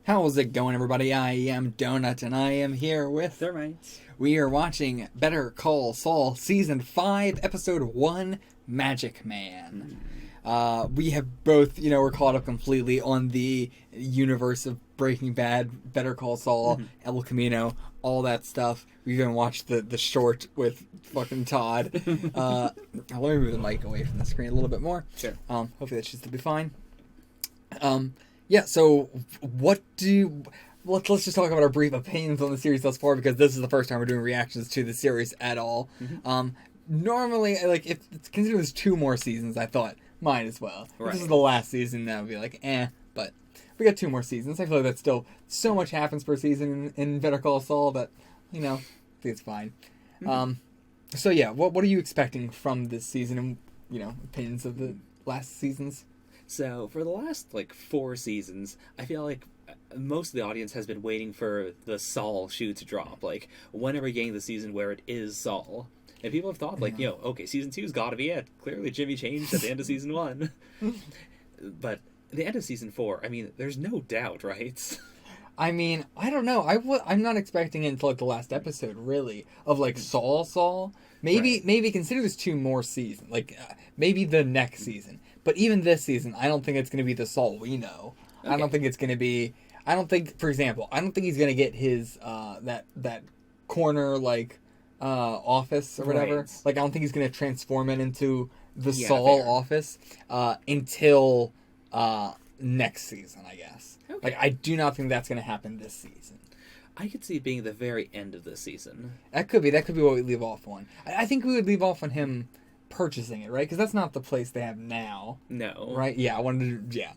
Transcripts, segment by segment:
How's it going, everybody? I am Donut, and I am here with... Thermites. We are watching Better Call Saul, Season 5, Episode 1, Magic Man. We have both, we're caught up completely on the universe of Breaking Bad, Better Call Saul, El Camino, all that stuff. We even watched the short with fucking Todd. Let me move the mic away from the screen a little bit more. Sure. Hopefully that should still be fine. Yeah, so what do you... Let's just talk about our brief opinions on the series thus far, because this is the first time we're doing reactions to the series at all. Normally, if it's considered there's 2 more seasons, I thought, might as well. If this is the last season, that would be like, but we got 2 more seasons. I feel like that's still so much happens per season in Better Call Saul that, I think it's fine. So yeah, what are you expecting from this season and, opinions of the last seasons? So, for the last, 4 seasons, I feel like most of the audience has been waiting for the Saul shoe to drop. When are we getting the season where it is Saul? And people have thought, okay, Season 2's gotta be it. Clearly Jimmy changed at the end of Season 1. But the end of Season 4, there's no doubt, right? I don't know. I'm not expecting it until, the last episode, really, of, Saul. Maybe consider this 2 more seasons. Maybe the next season. But even this season, I don't think it's going to be the Saul we know. Okay. I don't think it's going to be... for example, I don't think he's going to get his, that corner, office or whatever. Right. I don't think he's going to transform it into the Saul office until next season, I guess. Okay. I do not think that's going to happen this season. I could see it being the very end of this season. That could be what we leave off on. I think we would leave off on him purchasing it, right? Because that's not the place they have now. No. Right? Yeah, I wanted to... Yeah.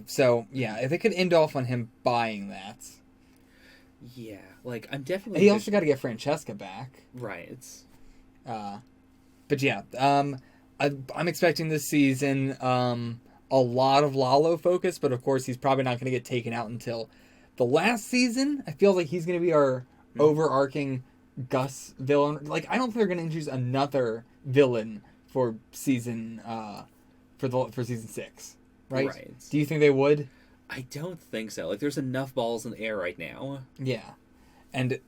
So, yeah, if they could end off on him buying that... Yeah, I'm definitely... He also got to get Francesca back. Right. But yeah, I'm expecting this season a lot of Lalo focus, but of course he's probably not going to get taken out until the last season. I feel like he's going to be our overarching Gus villain. I don't think they're going to introduce another villain for season for season 6, right? Right. Do you think they would? I don't think so. There's enough balls in the air right now. Yeah, and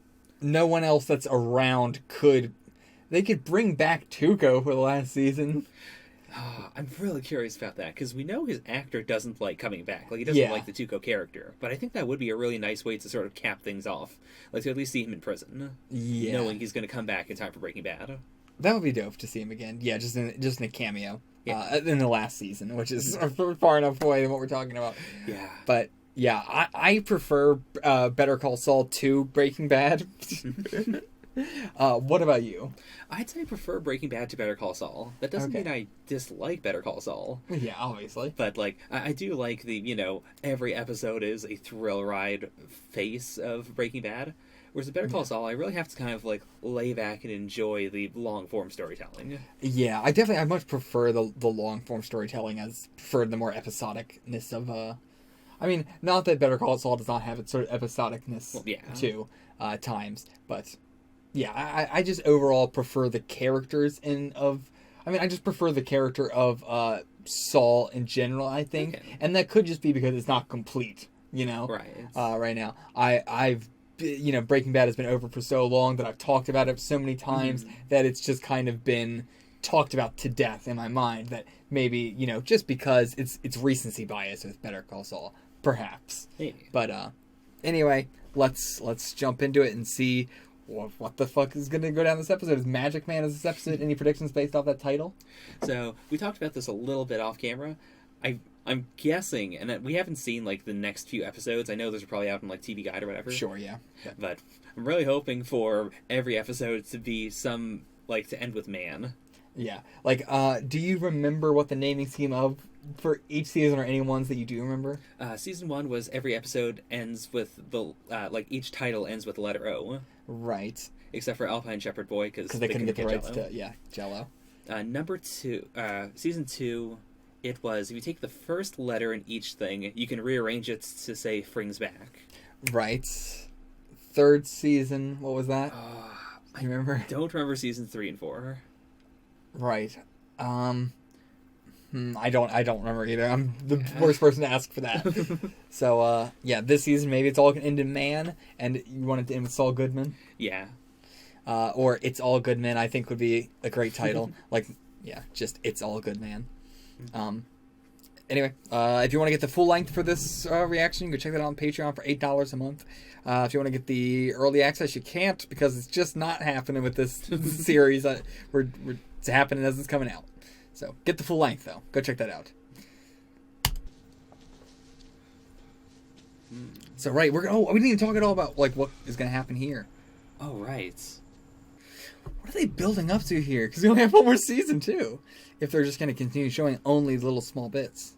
no one else that's around could. They could bring back Tuco for the last season. I'm really curious about that, because we know his actor doesn't like coming back. He doesn't like the Tuco character. But I think that would be a really nice way to sort of cap things off. To at least see him in prison. Yeah. Knowing he's going to come back in time for Breaking Bad. That would be dope to see him again. Yeah, just in a cameo. Yeah. In the last season, which is far enough away than what we're talking about. Yeah. But, yeah, I prefer Better Call Saul to Breaking Bad. What about you? I'd say I prefer Breaking Bad to Better Call Saul. That doesn't mean I dislike Better Call Saul. Yeah, obviously. But, I do like the, every episode is a thrill ride face of Breaking Bad. Whereas in Better Call Saul, I really have to kind of, lay back and enjoy the long-form storytelling. Yeah, I much prefer the long-form storytelling as preferred the more episodicness of, not that Better Call Saul does not have its sort of episodicness too, times, but... Yeah, I just overall prefer the characters I just prefer the character of Saul in general, I think. Okay. And that could just be because it's not complete, Right. Right now. I've Breaking Bad has been over for so long that I've talked about it so many times that it's just kind of been talked about to death in my mind that maybe, just because it's recency bias with Better Call Saul, perhaps. Maybe. But anyway, let's jump into it and see what the fuck is going to go down this episode? Is Magic Man this episode? Any predictions based off that title? So, we talked about this a little bit off camera. I'm guessing, and we haven't seen, the next few episodes. I know those are probably out in, TV Guide or whatever. Sure, yeah. But I'm really hoping for every episode to be some, to end with man. Yeah. Do you remember what the naming scheme of for each season, or any ones that you do remember? Season 1 was every episode ends with the, each title ends with the letter O. Right. Except for Alpine Shepherd Boy, because they couldn't get the rights to, Jello. Number 2, Season 2, it was, if you take the first letter in each thing, you can rearrange it to say Frings Back. Right. 3rd season, what was that? You remember? I don't remember Season 3 and 4. Right. I don't remember either. I'm the worst person to ask for that. So, yeah, this season maybe it's all going to end in Man, and you want it to end with Saul Goodman. Yeah. Or It's All Good Man, I think would be a great title. Like, yeah, just It's All Good Man. Anyway, if you want to get the full length for this reaction, you can check that out on Patreon for $8 a month. If you want to get the early access, you can't because it's just not happening with this series. It's happening as it's coming out. So get the full length, though. Go check that out. So, right, we didn't even talk at all about like what is going to happen here. Oh, right. What are they building up to here? Because we only have one more season, too. If they're just going to continue showing only little small bits.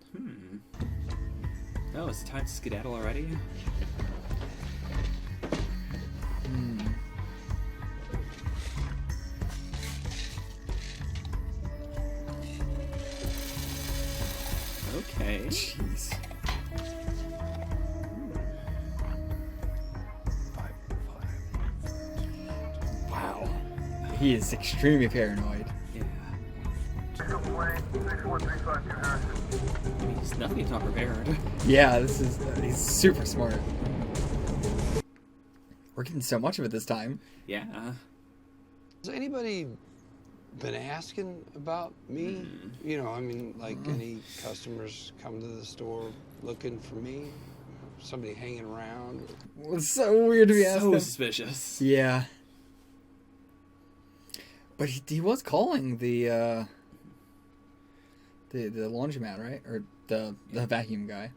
Oh, is it time to skedaddle already? Okay. Jeez. Wow. He is extremely paranoid. Yeah. I mean, he's nothing if not prepared. Yeah, he's super smart. We're getting so much of it this time. Yeah. Has anybody been asking about me? You know, I mean, like any customers come to the store looking for me? Somebody hanging around? It's so weird to be asking. So suspicious. Yeah. But he was calling the laundromat, right? Or the vacuum guy.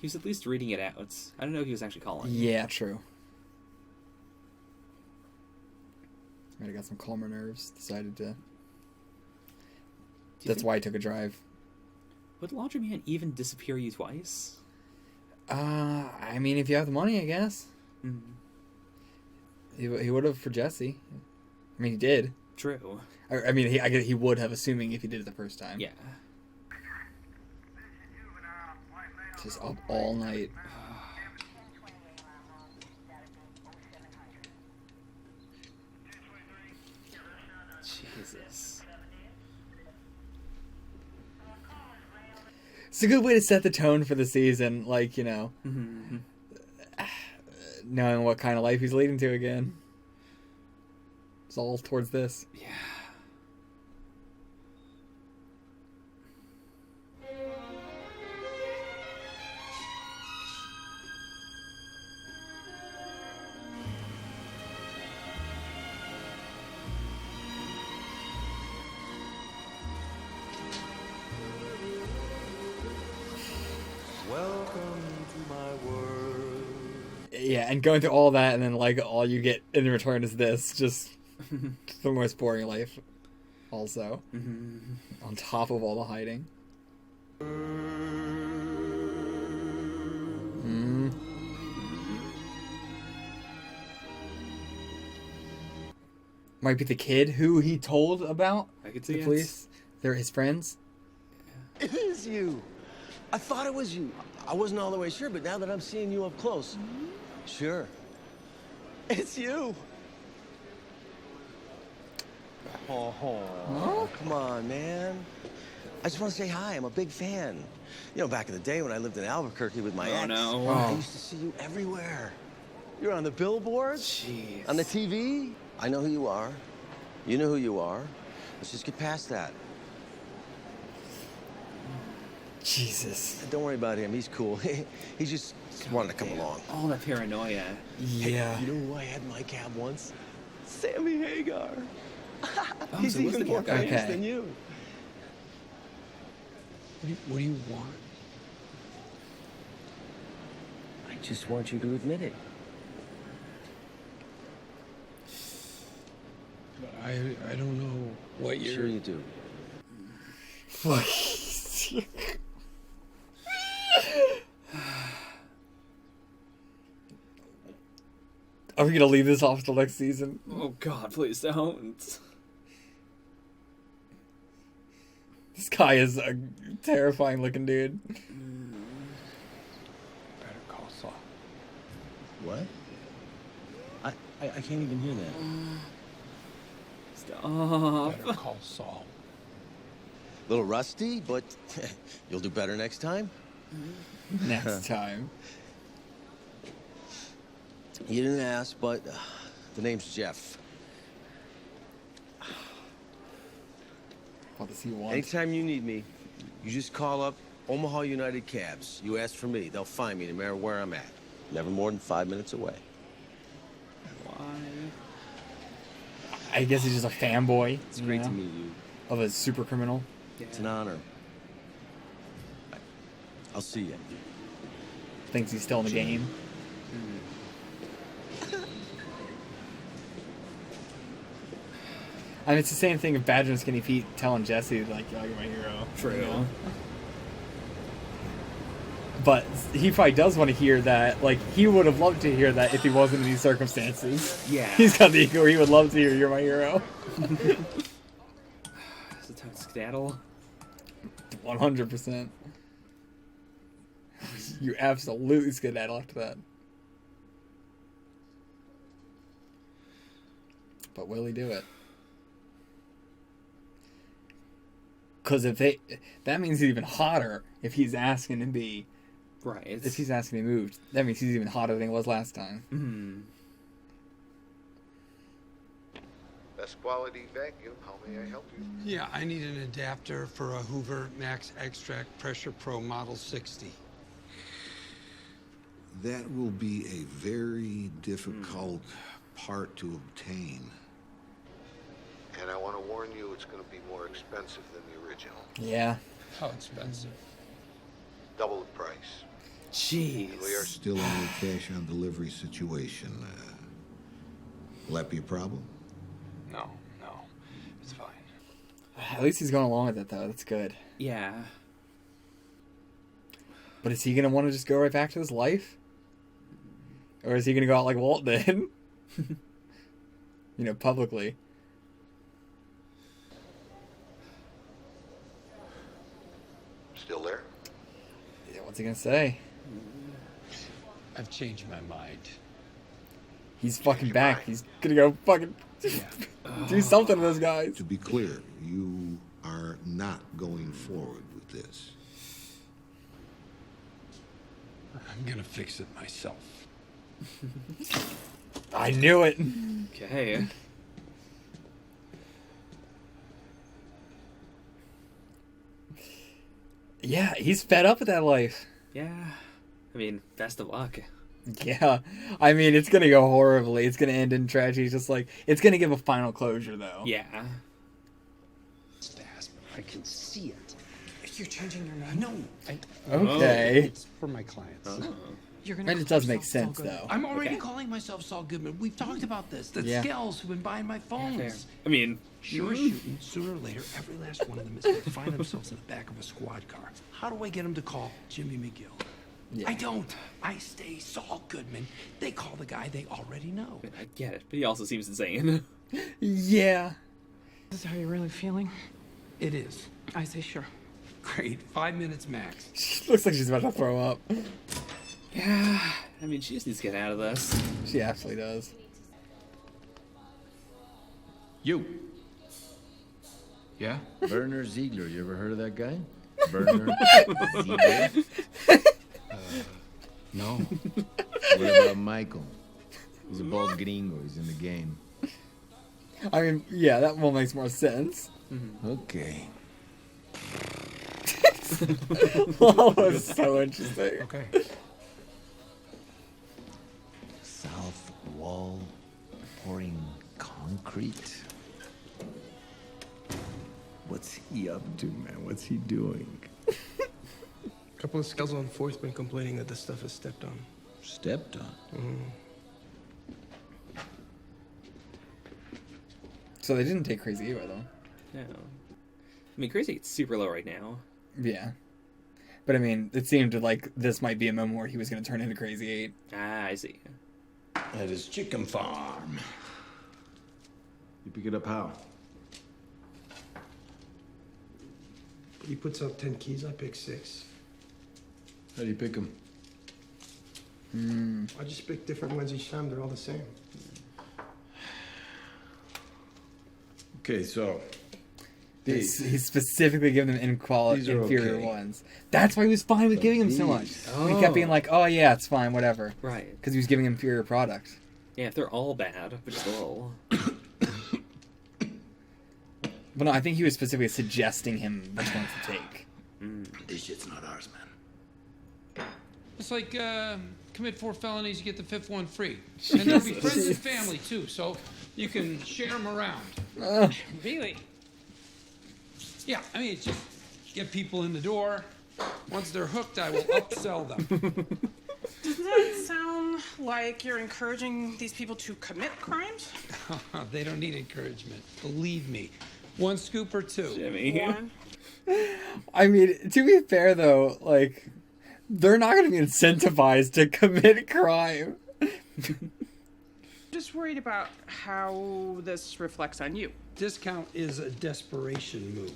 He was at least reading it out. I don't know if he was actually calling. Yeah, true. Might have got some calmer nerves. Decided to. That's why I took a drive. Would laundromat even disappear you twice? I mean, if you have the money, I guess. He would have for Jesse. I mean, he did. True. I mean, I guess he would have, assuming if he did it the first time. Yeah. Just up all night. Jesus. It's a good way to set the tone for the season, like, you know, knowing what kind of life he's leading to again. It's all towards this. Yeah. Welcome to my world. Yeah, and going through all that, and then, like, all you get in return is this. Just the most boring life, also. On top of all the hiding. Might be the kid who he told about I could see the it. police. They're his friends. It is you. I thought it was you. I wasn't all the way sure, but now that I'm seeing you up close, sure. It's you. Oh, come on, man. I just want to say hi. I'm a big fan. You know, back in the day when I lived in Albuquerque with my ex, no. I used to see you everywhere. You're on the billboards, Jeez. on the TV. I know who you are. You know who you are. Let's just get past that. Jesus. Don't worry about him. He's cool. He just wanted to come along. All that paranoia. Yeah. Hey, you know who I had in my cab once? Sammy Hagar. He's so it was even the more cab guy. famous Okay. than you. What do you want? I just want you to admit it. I don't know what you're... Sure you do. Are we gonna leave this off till next season? Oh God, please don't. This guy is a terrifying looking dude. Better call Saul. What? I can't even hear that. Stop. Better call Saul. A little rusty, but you'll do better next time. Next time. You didn't ask, but the name's Jeff. What does he want? Anytime you need me, you just call up Omaha United Cabs. You ask for me. They'll find me no matter where I'm at. Never more than 5 minutes away. Why? I guess he's just a fanboy. It's great to meet you. Of a super criminal. Yeah. It's an honor. I'll see you. Thinks he's still in the game. I mean, it's the same thing of Badger and Skinny Pete telling Jesse, like, oh, you're my hero. True. You know? But he probably does want to hear that. Like, he would have loved to hear that if he wasn't in these circumstances. Yeah. He's got the ego. He would love to hear, you're my hero. Is it time to skedaddle? 100%. You absolutely skedaddle after that. But will he do it? Because that means he's even hotter if he's asking to be. Right. If he's asking to be moved, that means he's even hotter than he was last time. Mm-hmm. Best quality vacuum. How may I help you? Yeah, I need an adapter for a Hoover Max Extract Pressure Pro Model 60. That will be a very difficult part to obtain. And I want to warn you, it's going to be more expensive than the original. Yeah. How expensive? Double the price. Jeez. We are Still only cash on delivery situation. Will that be a problem? No, it's fine. At least he's going along with it, though. That's good. Yeah. But is he going to want to just go right back to his life? Or is he going to go out like Walt did? Publicly. still there. Yeah, what's he going to say? I've changed my mind. He's fucking back. He's going to go fucking do something to those guys. To be clear, you are not going forward with this. I'm gonna fix it myself. I knew it. Okay. Yeah, he's fed up with that life. Yeah. I mean, best of luck. Yeah. I mean, it's going to go horribly. It's going to end in tragedy. Just like, it's going to give a final closure, though. Yeah. It's fast, but I can see it. You're changing your name? No. Okay. It's for my clients. You're gonna And it call does make yourself Saul sense, Goodman. though. I'm already calling myself Saul Goodman. We've talked about this. The Yeah. Skells who've been buying my phones. Fair. I mean, Sure as shooting, sooner or later, every last one of them is going to find themselves in the back of a squad car. How do I get them to call Jimmy McGill? Yeah. I don't. I stay Saul Goodman. They call the guy they already know. I get it, but he also seems insane. Yeah. This is how you're really feeling? It is. I say sure. Great. 5 minutes max. She looks like she's about to throw up. Yeah. I mean, she just needs to get out of this. She absolutely does. You. Yeah? Werner Ziegler. You ever heard of that guy? Werner Ziegler? No. What about Michael? He's a bald gringo. He's in the game. I mean, yeah, that one makes more sense. Okay. That was so interesting. Okay. South wall pouring concrete. What's he up to, man? What's he doing? A couple of scouts on 4th been complaining that the stuff is stepped on. Stepped on. So they didn't take Crazy Eva, though. No. I mean, Crazy Eight's super low right now. Yeah. But I mean, it seemed like this might be a moment where he was going to turn into Crazy 8. Ah, I see. At his chicken farm. You pick it up how? He puts out 10 keys, I pick 6. How do you pick them? I just pick different ones each time, they're all the same. Okay, so He's specifically giving them inferior okay. ones. That's why he was fine with giving them so much. He kept being like, "Oh yeah, it's fine, whatever." Right. Because he was giving inferior product. Yeah, if they're all bad, which is a little... But no, I think he was specifically suggesting him which ones to take. This shit's not ours, man. It's like commit 4 felonies, you get the 5th one free. And there'll be friends and family too, so you can share them around. Really? Yeah, I mean, it's just get people in the door. Once they're hooked, I will upsell them. Doesn't that sound like you're encouraging these people to commit crimes? They don't need encouragement. Believe me. 1 scoop or 2. Jimmy. One. I mean, to be fair though, like, they're not going to be incentivized to commit crime. Just worried about how this reflects on you. Discount is a desperation move.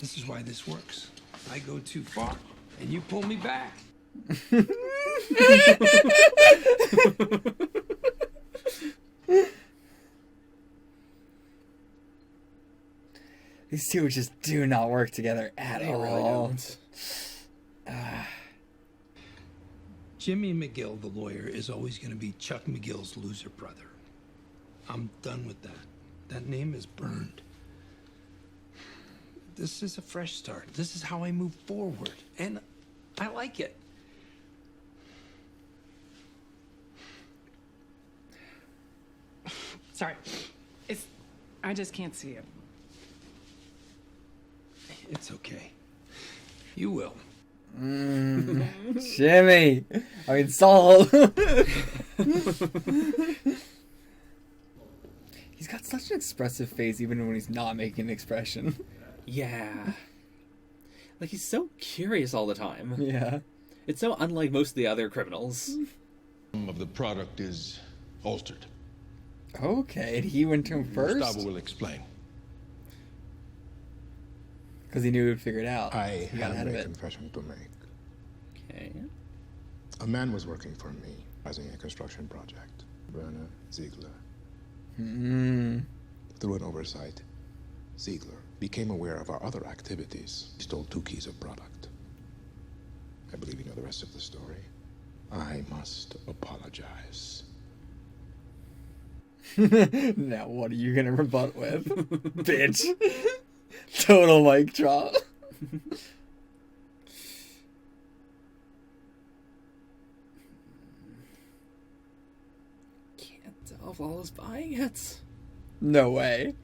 This is why this works. I go too far, and you pull me back. These two just do not work together at They all. really don't. Jimmy McGill, the lawyer, is always going to be Chuck McGill's loser brother. I'm done with that. That name is burned. This is a fresh start. This is how I move forward, and I like it. Sorry. I just can't see it. It's okay. You will. Jimmy! I mean, Saul! He's got such an expressive face even when he's not making an expression. Yeah. Like, he's so curious all the time. Yeah. It's so unlike most of the other criminals. Of the product is altered. Okay, and he went to him first? Gustavo will explain. Because he knew he would figure it out. I He got have ahead of a it. confession to make. Okay. A man was working for me, advising a construction project. Werner Ziegler. Through an oversight, Ziegler became aware of our other activities. He stole 2 keys of product. I believe you know the rest of the story. I must apologize. Now what are you gonna rebut with? Bitch. Total mic drop. Can't tell if Lala's buying it. No way.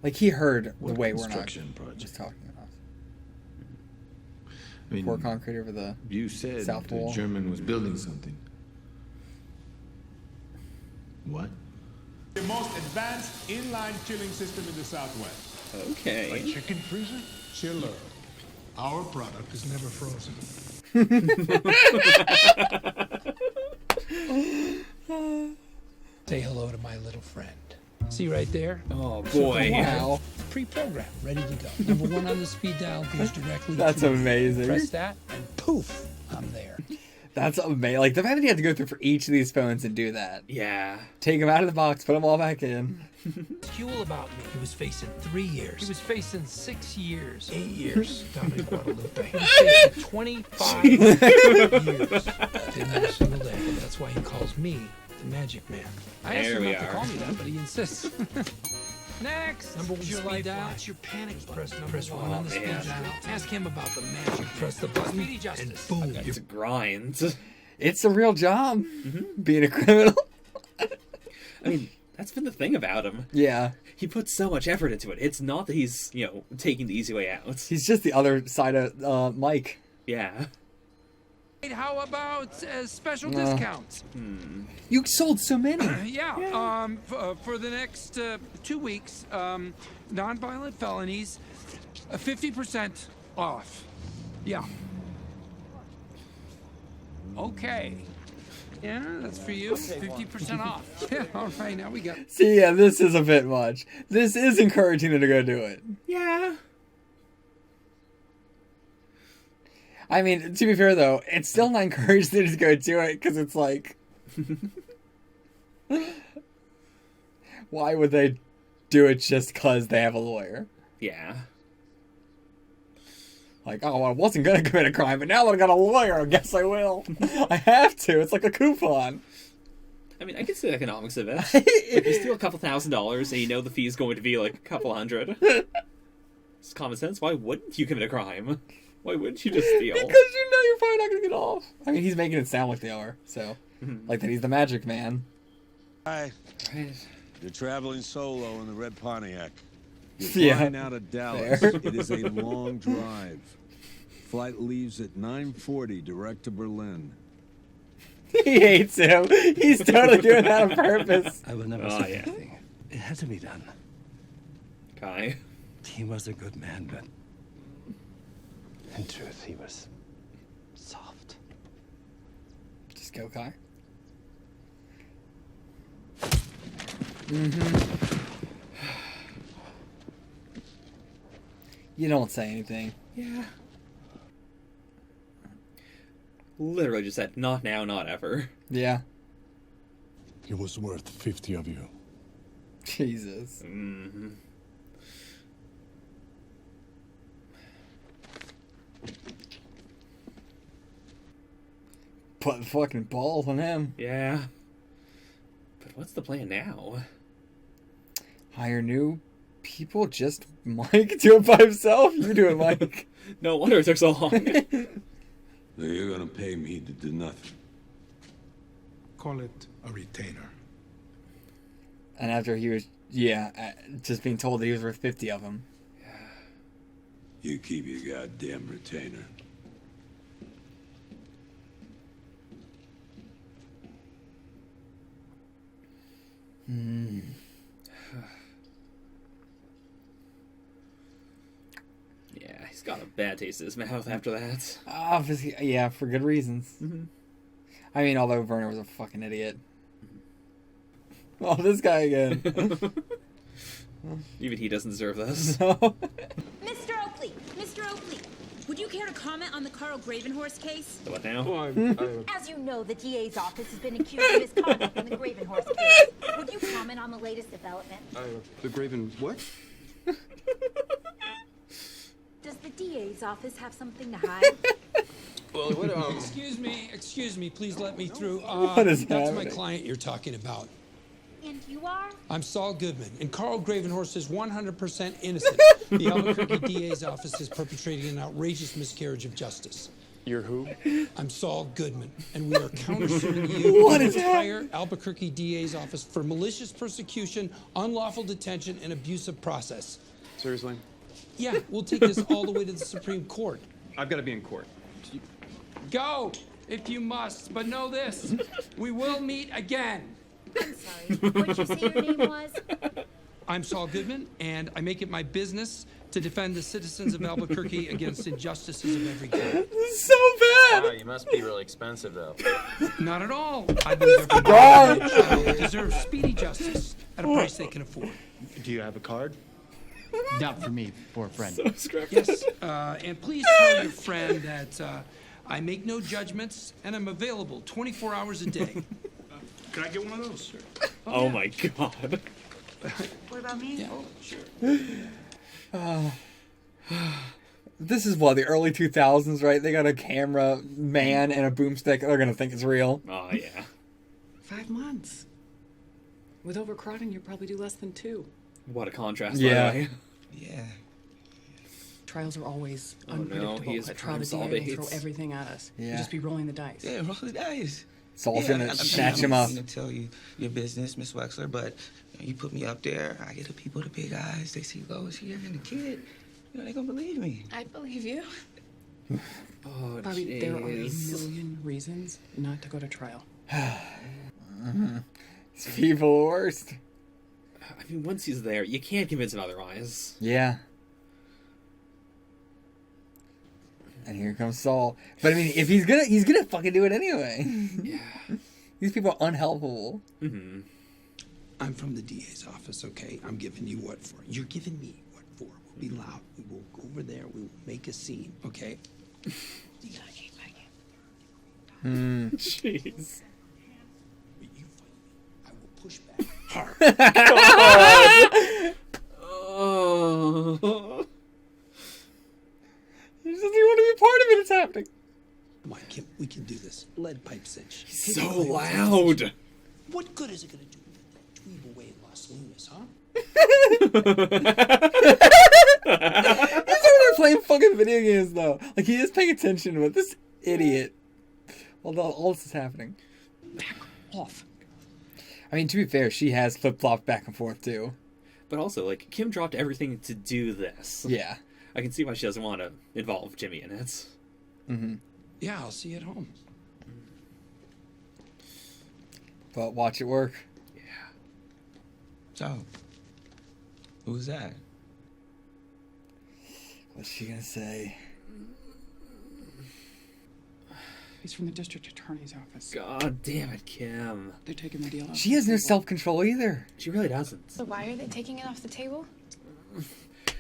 Like, he heard the way we're not construction project? just talking about. I mean, Pour concrete over the you said south the wall. German was building something. What? The most advanced inline chilling system in the Southwest. Okay. Like chicken freezer? Chiller. Our product is never frozen. Say hello to my little friend. See right there? Oh, boy. Wow. Pre-programmed, ready to go. Number 1 on the speed dial goes directly That's to me. amazing. Press that, and poof, I'm there. That's amazing. Like, the fact that you have to go through for each of these phones and do that. Yeah. Take them out of the box, put them all back in. Huel about me. He was facing 3 years. He was facing 6 years. 8 years down in Guadalupe. He was facing 25 years. Didn't have a single day. That's why he calls me the Magic Man. I asked There him we not to are. call me that, but he insists. Next. Number 1 speed dial. It's your panic button. Press 1 on the speed man. dial. Ask him about the magic. Press the button, and boom. It's a grind. It's a real job, being a criminal. I mean, that's been the thing about him. Yeah. He puts so much effort into it. It's not that he's, taking the easy way out. He's just the other side of Mike. Yeah. How about special discounts? You sold so many. Yeah. For the next 2 weeks, nonviolent felonies, 50% off. Yeah. Okay. Yeah, that's for you. 50% off. Yeah, all right, now we got. See, yeah, this is a bit much. This is encouraging him to go do it. Yeah. I mean, to be fair, though, it's still not encouraging him to go do it, because it's like... Why would they do it just because they have a lawyer. Yeah. Like, oh, I wasn't going to commit a crime, but now that I got a lawyer, I guess I will. I have to. It's like a coupon. I mean, I can see the economics of it. If you steal a couple $1,000s and you know the fee is going to be like a couple hundred, it's common sense. Why wouldn't you commit a crime? Why wouldn't you just steal? Because you know you're probably not going to get off. I mean, he's making it sound like they are, so. Like that he's the magic man. Hi. You're traveling solo in the red Pontiac. You're Yeah. flying out of Dallas. Fair. It is a long drive. Flight leaves at 9:40 direct to Berlin. He hates him. He's totally doing that on purpose. I will never say anything. It had to be done. Kai. He was a good man, but in truth, he was soft. Just go, Kai. You don't say anything. Yeah. Literally just said, not now, not ever. Yeah. He was worth 50 of you. Jesus. Put fucking balls on him. Yeah. But what's the plan now? Hire new people? Just Mike do it by himself? You do it, Mike. No wonder it took so long. So you're gonna pay me to do nothing. Call it a retainer. And after he was, just being told that he was worth 50 of them. You keep your goddamn retainer. Yeah, he's got a bad taste in his mouth after that. Obviously, yeah, for good reasons. I mean, although Werner was a fucking idiot. Oh, this guy again. Even he doesn't deserve this. No. Mr. Oakley, would you care to comment on the Carl Gravenhorst case? What now? As you know, the DA's office has been accused of misconduct in the Gravenhorst case. Would you comment on the latest development? The Graven what? Does the DA's office have something to hide? Well, what, Excuse me, please let me through. What is That's my happening? client you're talking about. And you are? I'm Saul Goodman, and Carl Gravenhorst is 100% innocent. The Albuquerque DA's office is perpetrating an outrageous miscarriage of justice. You're who? I'm Saul Goodman, and we are countersuing you What and is the entire Albuquerque DA's office for malicious persecution, unlawful detention, and abusive process. Seriously? Yeah, we'll take this all the way to the Supreme Court. I've got to be in court. Go, if you must, but know this, we will meet again. I'm sorry. What did you say your name was? I'm Saul Goodman, and I make it my business to defend the citizens of Albuquerque against injustices of every kind. So bad. Wow, you must be really expensive, though. Not at all. I believe every child deserves speedy justice at a price they can afford. Do you have a card? Not for me, for a friend. Yes, and please tell your friend that I make no judgments, and I'm available 24 hours a day. Can I get one of those, sir? Oh my god. What about me? Yeah. Oh, sure. This is what, the early 2000s, right? They got a camera man and a boomstick. They're gonna think it's real. Oh yeah. 5 months. With overcrowding, you'll probably do less than 2. What a contrast, Yeah. by the way. Yeah. Trials are always Oh, no, unpredictable. he is At trial, the prime DA will Saul throw everything at us. Yeah. You'll just be rolling the dice. Yeah, roll the dice. Saul's gonna snatch him up. I'm gonna tell you your business, Miss Wexler, but you put me up there. I get the people, the big eyes. They see Lois here and the kid. They gonna believe me. I believe you. Oh, Bobby, there are a jeez. million reasons not to go to trial. These people are the worst. I mean, once he's there, you can't convince him otherwise. Yeah. And here comes Saul. But I mean, if he's gonna fucking do it anyway. Yeah. These people are unhelpful. Mm-hmm. I'm from the DA's office, okay? I'm giving you what for. You're giving me what for. We'll be loud. We will go over there. We will make a scene, okay? You gotta keep like it. Jeez. You fight me. I will push back hard. We can do this. Lead pipe cinch. So loud. What good is it going to do to dweeb away in Las Lunas, huh? He's over there playing fucking video games, though. Like, he is paying attention to this idiot while all this is happening. Back off. I mean, to be fair, she has flip-flopped back and forth, too. But also, like, Kim dropped everything to do this. Yeah. I can see why she doesn't want to involve Jimmy in it. Mm-hmm. Yeah, I'll see you at home. But watch it work. Yeah. So, who's that? What's she gonna say? He's from the district attorney's office. God damn it, Kim. They're taking the deal off. She has no self-control either. She really doesn't. So why are they taking it off the table?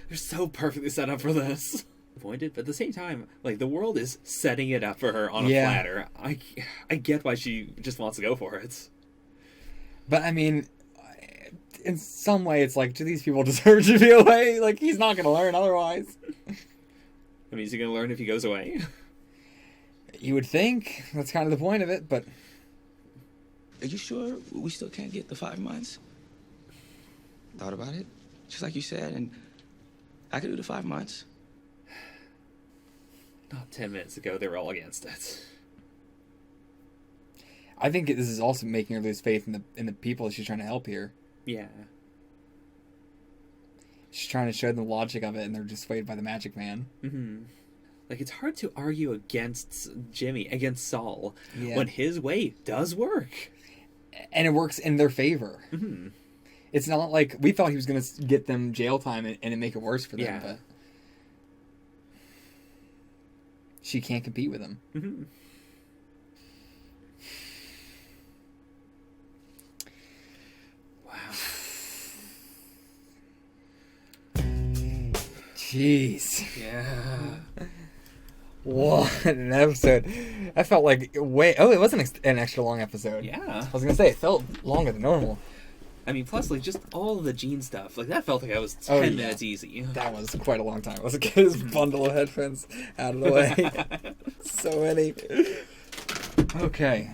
They're so perfectly set up for this. Pointed, but at the same time, like, the world is setting it up for her on a platter. I get why she just wants to go for it. But, I mean, in some way, it's like, do these people deserve to be away? Like, he's not going to learn otherwise. I mean, is he going to learn if he goes away? You would think. That's kind of the point of it, but... Are you sure we still can't get the 5 months? Thought about it? Just like you said, and I could do the 5 months. Not 10 minutes ago, they were all against it. I think this is also making her lose faith in the people she's trying to help here. Yeah. She's trying to show them the logic of it, and they're just swayed by the magic man. Mm-hmm. Like, it's hard to argue against Jimmy, against Saul, when his way does work. And it works in their favor. Mm-hmm. It's not like... We thought he was going to get them jail time and make it worse for them, but... She can't compete with him. Mm-hmm. Wow. Jeez. Yeah. What an episode. I felt like way... Oh, it wasn't an extra long episode. Yeah. I was going to say, it felt longer than normal. I mean, plus, like, just all the Gene stuff. Like, that felt like I was 10 minutes easy. That was quite a long time. Let's get his bundle of headphones out of the way. So many. Okay.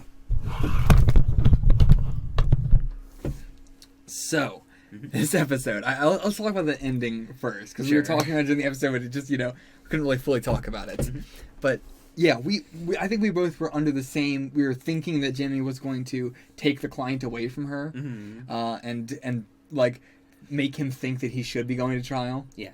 So, this episode. Let's talk about the ending first. Because we were talking about it in the episode, but it just, we couldn't really fully talk about it. But... Yeah, we I think we both were under the same... We were thinking that Jimmy was going to take the client away from her, and like make him think that he should be going to trial. Yeah.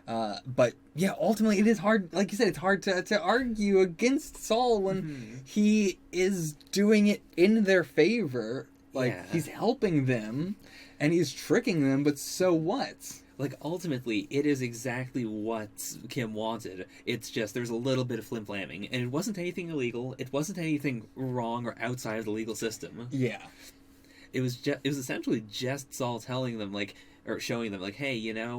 But yeah, ultimately it is hard. Like you said, it's hard to argue against Saul when he is doing it in their favor. Like he's helping them, and he's tricking them. But so what? Like, ultimately, it is exactly what Kim wanted. It's just, there's a little bit of flim-flamming. And it wasn't anything illegal. It wasn't anything wrong or outside of the legal system. Yeah. It was essentially just Saul telling them, like, or showing them, like, hey, even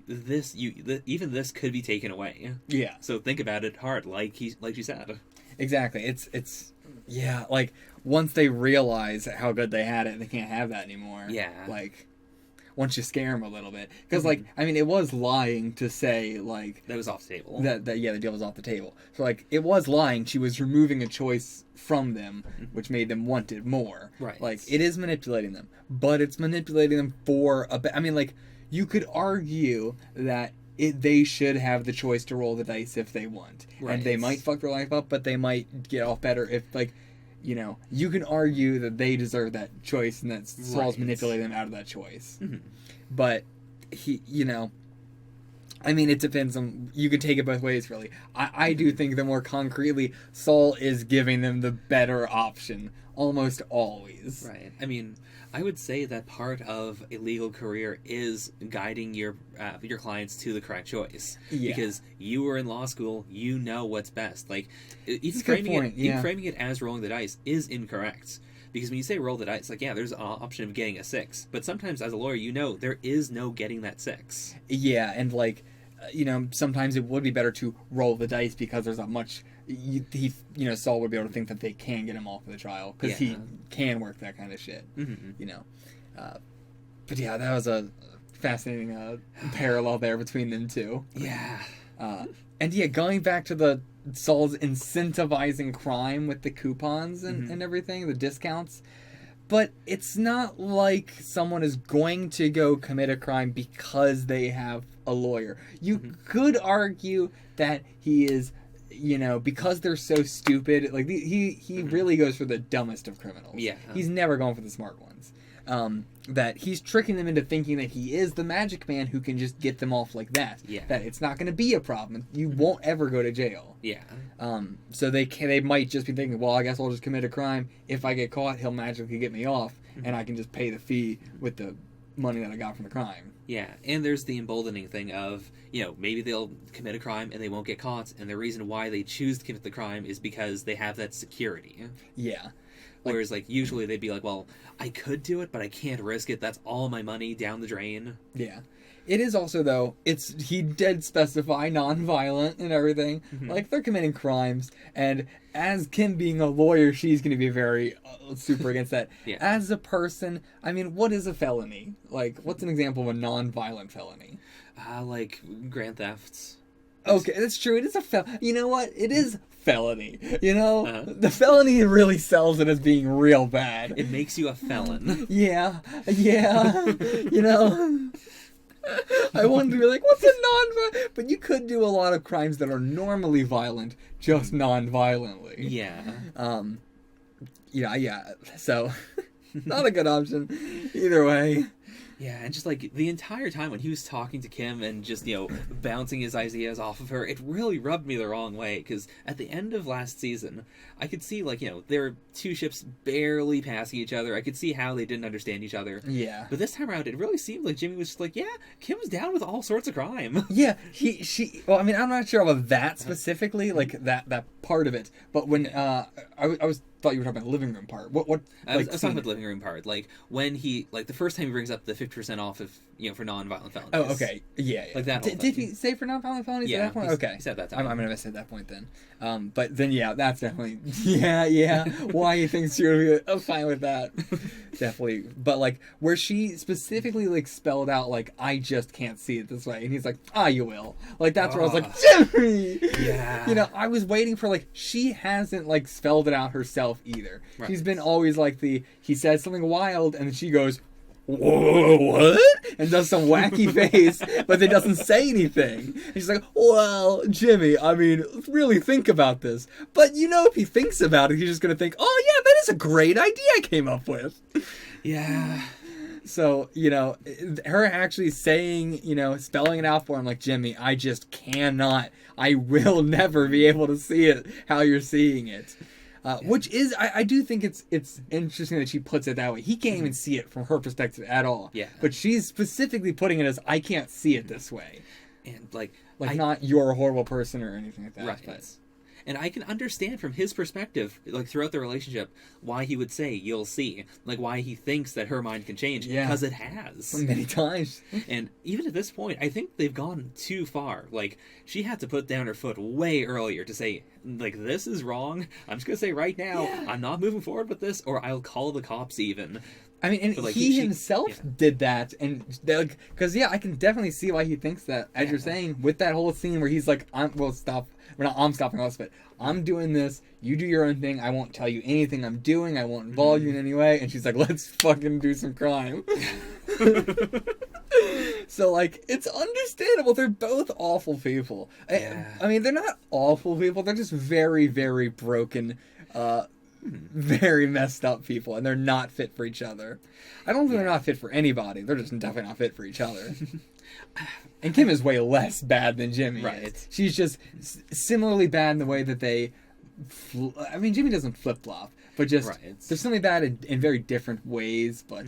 this could be taken away. Yeah. So think about it hard, like you said. Exactly. It's yeah, like, once they realize how good they had it, they can't have that anymore. Yeah. Like... Once you scare him a little bit. Because, like, I mean, it was lying to say, like... That was off the table. That the deal was off the table. So, like, it was lying. She was removing a choice from them, which made them want it more. Right. Like, it is manipulating them. But it's manipulating them for a... I mean, like, you could argue that they should have the choice to roll the dice if they want. Right. And they might fuck their life up, but they might get off better if, like... you can argue that they deserve that choice and that Saul's manipulating them out of that choice. Mm-hmm. But he, I mean, it depends on... You can take it both ways, really. I do think that more concretely, Saul is giving them the better option almost always. Right. I mean, I would say that part of a legal career is guiding your clients to the correct choice. Yeah. Because you were in law school, you know what's best. Like, even framing it as rolling the dice is incorrect. Because when you say roll the dice, like, yeah, there's an option of getting a 6. But sometimes as a lawyer, there is no getting that 6. Yeah, and like, sometimes it would be better to roll the dice because there's not much... Saul would be able to think that they can get him off for the trial because he can work that kind of shit. Mm-hmm. But yeah, that was a fascinating parallel there between them two. Yeah. And yeah, going back to the Saul's incentivizing crime with the coupons and everything, the discounts. But it's not like someone is going to go commit a crime because they have a lawyer. You could argue that he is, because they're so stupid. Like he really goes for the dumbest of criminals. Yeah, he's never going for the smart ones. That he's tricking them into thinking that he is the magic man who can just get them off like that. Yeah, that it's not going to be a problem. You won't ever go to jail. Yeah. So they might just be thinking, well, I guess I'll just commit a crime. If I get caught, he'll magically get me off, and I can just pay the fee with the money that I got from the crime. Yeah, and there's the emboldening thing of, maybe they'll commit a crime and they won't get caught, and the reason why they choose to commit the crime is because they have that security. Yeah. Whereas, usually they'd be like, well, I could do it, but I can't risk it. That's all my money down the drain. Yeah. It is also, though, he did specify non-violent and everything. Like, they're committing crimes, and as Kim being a lawyer, she's going to be very super against that. Yeah. As a person, I mean, what is a felony? Like, what's an example of a non-violent felony? Like grand thefts. Okay, that's true. It is a felony. You know what? It is felony. The felony really sells it as being real bad. It makes you a felon. Yeah. I wanted to be like, what's a non-violent? But you could do a lot of crimes that are normally violent, just non-violently. Yeah. Yeah. So, not a good option either way. Yeah, and just the entire time when he was talking to Kim and just, bouncing his ideas off of her, it really rubbed me the wrong way, because at the end of last season, I could see, there were two ships barely passing each other. I could see how they didn't understand each other. Yeah. But this time around, it really seemed like Jimmy was just yeah, Kim's down with all sorts of crime. Yeah, well, I mean, I'm not sure about that specifically, that part of it, but when, I thought you were talking about the living room part. What I was talking about the living room part. When he, the first time he brings up the 50% off of, for non-violent felonies. Oh, okay. Yeah. Like that whole Did he say for non-violent felonies at that point? Okay. He said that time. I'm going to miss at that point then. But then, yeah, that's definitely, yeah. Why he thinks you're fine with that. Definitely. But, where she specifically, spelled out, I just can't see it this way. And he's like, you will. That's where I was like, Jimmy! Yeah. I was waiting for, she hasn't, spelled it out herself either. Right. She's been always he says something wild, and then she goes, whoa, what? And does some wacky face, but then doesn't say anything. And she's like, well, Jimmy, I mean, really think about this. But if he thinks about it, he's just going to think, oh, yeah, that is a great idea I came up with. Yeah. So, her actually saying, spelling it out for him like, Jimmy, I just cannot, I will never be able to see it how you're seeing it. Which is, I do think it's interesting that she puts it that way. He can't even see it from her perspective at all. Yeah. But she's specifically putting it as, I can't see it this way. And, not you're a horrible person or anything like that. Right. But. And I can understand from his perspective, throughout the relationship, why he would say, you'll see. Why he thinks that her mind can change. Yeah. Because it has. Many times. And even at this point, I think they've gone too far. She had to put down her foot way earlier to say, this is wrong. I'm just going to say right now, I'm not moving forward with this, or I'll call the cops even. I mean, and he himself did that, and because I can definitely see why he thinks that. As you're saying, with that whole scene where he's like, I'm stopping us, but I'm doing this. You do your own thing. I won't tell you anything I'm doing. I won't involve you in any way. And she's like, let's fucking do some crime. So it's understandable. They're both awful people. Yeah. I mean, they're not awful people. They're just very, very broken. Very messed up people, and they're not fit for each other. I don't think they're not fit for anybody. They're just definitely not fit for each other. And Kim is way less bad than Jimmy. Right. Is. She's just similarly bad in the way that they. I mean, Jimmy doesn't flip flop, but just they're similarly bad in very different ways. But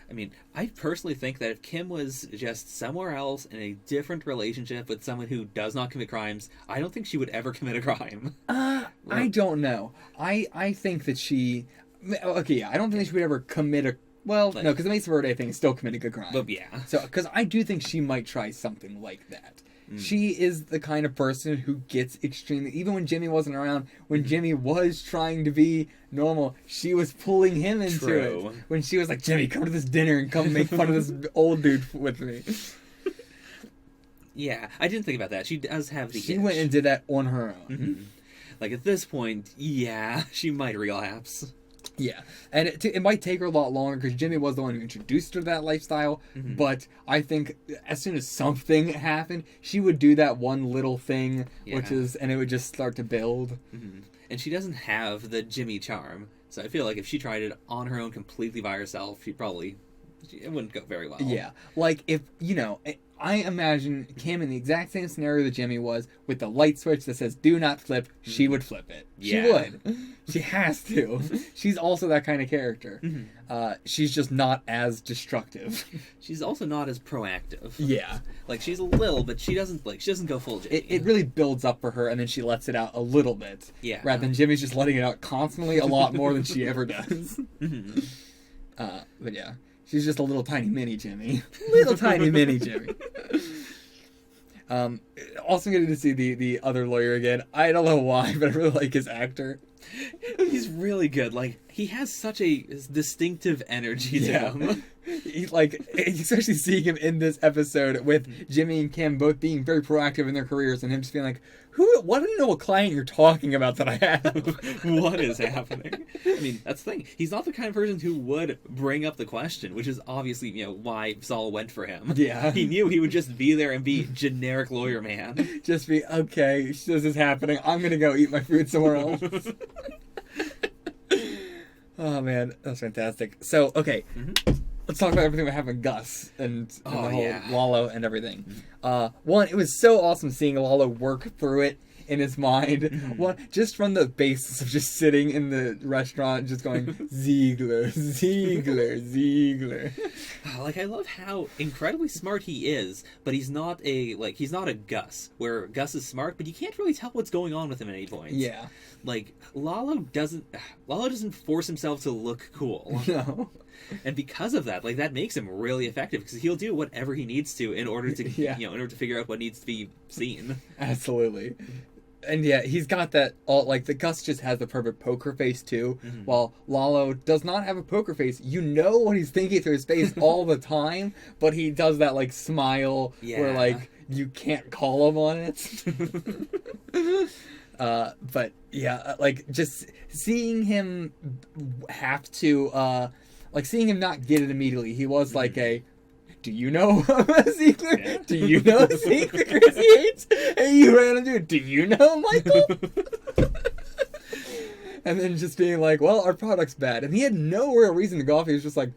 I mean, I personally think that if Kim was just somewhere else in a different relationship with someone who does not commit crimes, I don't think she would ever commit a crime. I don't know. I think that she... Okay, yeah, I don't think that she would ever commit a... Well, no, because the Mesa Verde thing is still committing a crime. But yeah. So, because I do think she might try something like that. She is the kind of person who gets extremely... Even when Jimmy wasn't around, when Jimmy was trying to be normal, she was pulling him into it. When she was like, Jimmy, come to this dinner and come make fun of this old dude with me. Yeah, I didn't think about that. She does have the She itch. went and did that on her own. Mm-hmm. Like, at this point, yeah, she might relapse. Yeah, and it might take her a lot longer because Jimmy was the one who introduced her to that lifestyle. Mm-hmm. But I think as soon as something happened, she would do that one little thing, and it would just start to build. Mm-hmm. And she doesn't have the Jimmy charm, so I feel like if she tried it on her own completely by herself, it wouldn't go very well. Yeah, like if I imagine Kim in the exact same scenario that Jimmy was, with the light switch that says "Do not flip." She would flip it. Yeah. She would. She has to. She's also that kind of character. She's just not as destructive. She's also not as proactive. Yeah, like she's a little, but she doesn't go full Jimmy. It really builds up for her, and then she lets it out a little bit. Yeah. Rather than Jimmy's just letting it out constantly, a lot more than she ever does. But yeah. She's just a little tiny mini Jimmy. Little tiny mini Jimmy. Also getting to see the other lawyer again. I don't know why, but I really like his actor. He's really good. Like, he has such a distinctive energy to him. Especially seeing him in this episode with Jimmy and Kim both being very proactive in their careers, and him just being like, what do you know what client you're talking about that I have? What is happening? I mean, that's the thing. He's not the kind of person who would bring up the question, which is obviously, why Saul went for him. Yeah. He knew he would just be there and be generic lawyer man. Just be, okay, this is happening. I'm going to go eat my food somewhere else. Oh, man. That's fantastic. So, okay. Let's talk about everything that happened with Gus and the whole Lalo and everything. One, it was so awesome seeing Lalo work through it in his mind. One, just from the basis of just sitting in the restaurant, just going, Ziegler, Ziegler, Ziegler. Like, I love how incredibly smart he is, but he's not a Gus, where Gus is smart, but you can't really tell what's going on with him at any point. Yeah. Like, Lalo doesn't force himself to look cool. No. And because of that, like, that makes him really effective, because he'll do whatever he needs to in order to, in order to figure out what needs to be seen. Absolutely. And yeah, he's got that the Gus just has the perfect poker face too, while Lalo does not have a poker face. You know what he's thinking through his face all the time, but he does that smile where you can't call him on it. But yeah, just seeing him have to seeing him not get it immediately. He was like a, do you know Ziegler? Yeah. Do you know Ziegler Chris Yates? And you ran into it. Do you know Michael? And then just being like, well, our product's bad. And he had no real reason to go off. He was just like,